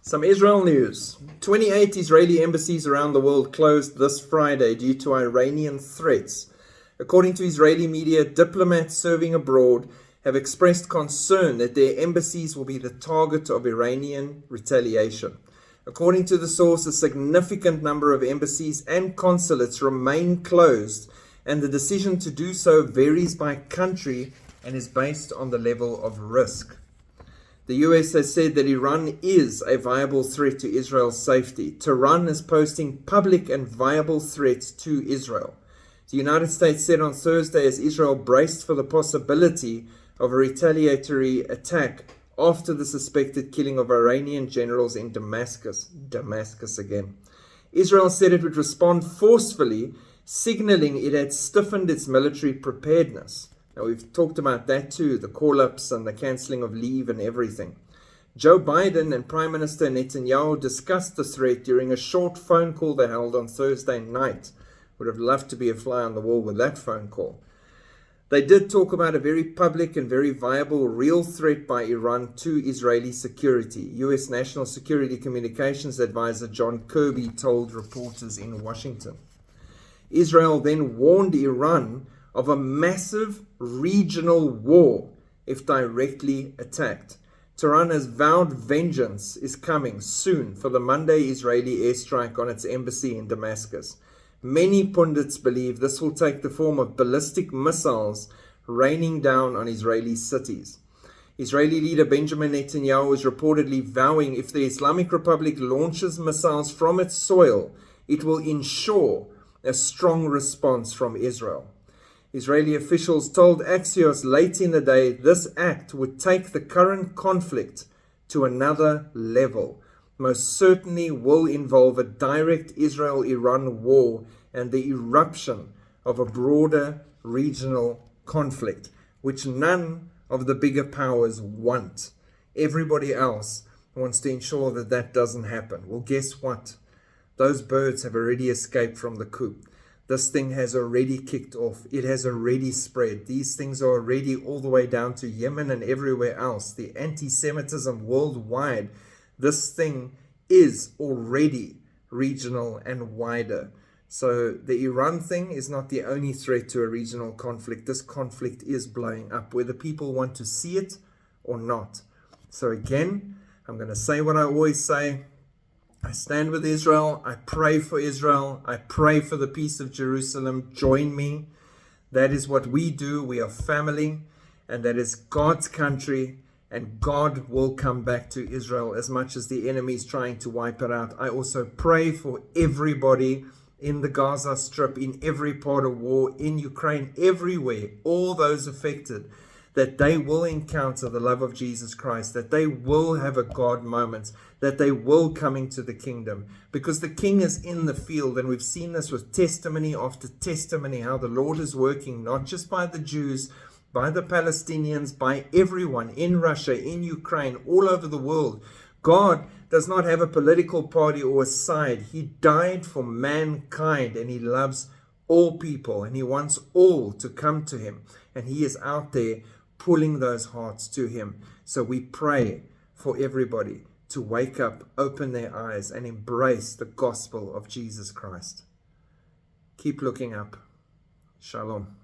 Some Israel news. 28 Israeli embassies around the world closed this Friday due to Iranian threats. According to Israeli media, diplomats serving abroad have expressed concern that their embassies will be the target of Iranian retaliation. According to the source, a significant number of embassies and consulates remain closed, and the decision to do so varies by country and is based on the level of risk. The US has said that Iran is a viable threat to Israel's safety. Tehran is posting public and viable threats to Israel. The United States said on Thursday, as Israel braced for the possibility of a retaliatory attack after the suspected killing of Iranian generals in Damascus again. Israel said it would respond forcefully, signaling it had stiffened its military preparedness. Now, we've talked about that too, the call-ups and the cancelling of leave and everything. Joe Biden and Prime Minister Netanyahu discussed the threat during a short phone call they held on Thursday night. Would have loved to be a fly on the wall with that phone call. They did talk about a very public and very viable real threat by Iran to Israeli security. U.S. National Security Communications Advisor John Kirby told reporters in Washington. Israel then warned Iran of a massive regional war if directly attacked. Tehran has vowed vengeance is coming soon for the Monday Israeli airstrike on its embassy in Damascus. Many pundits believe this will take the form of ballistic missiles raining down on Israeli cities. Israeli leader Benjamin Netanyahu is reportedly vowing if the Islamic Republic launches missiles from its soil, it will ensure a strong response from Israel. Israeli officials told Axios late in the day this act would take the current conflict to another level. Most certainly will involve a direct Israel-Iran war and the eruption of a broader regional conflict, which none of the bigger powers want. Everybody else wants to ensure that that doesn't happen. Well, guess what? Those birds have already escaped from the coop. This thing has already kicked off. It has already spread. These things are already all the way down to Yemen and everywhere else. The anti-Semitism worldwide, this thing is already regional and wider. So the Iran thing is not the only threat to a regional conflict. This conflict is blowing up, whether people want to see it or not. So again, I'm going to say what I always say. I stand with Israel. I pray for Israel. I pray for the peace of Jerusalem. Join me. That is what we do. We are family, and that is God's country, and God will come back to Israel as much as the enemy is trying to wipe it out. I also pray for everybody in the Gaza Strip, in every part of war, in Ukraine, everywhere, all those affected, that they will encounter the love of Jesus Christ, that they will have a God moment, that they will come into the kingdom, because the King is in the field, and we've seen this with testimony after testimony, how the Lord is working, not just by the Jews, by the Palestinians, by everyone in Russia, in Ukraine, all over the world. God does not have a political party or a side. He died for mankind, and he loves all people, and he wants all to come to him, and he is out there pulling those hearts to him. So we pray for everybody to wake up, open their eyes, and embrace the gospel of Jesus Christ. Keep looking up. Shalom.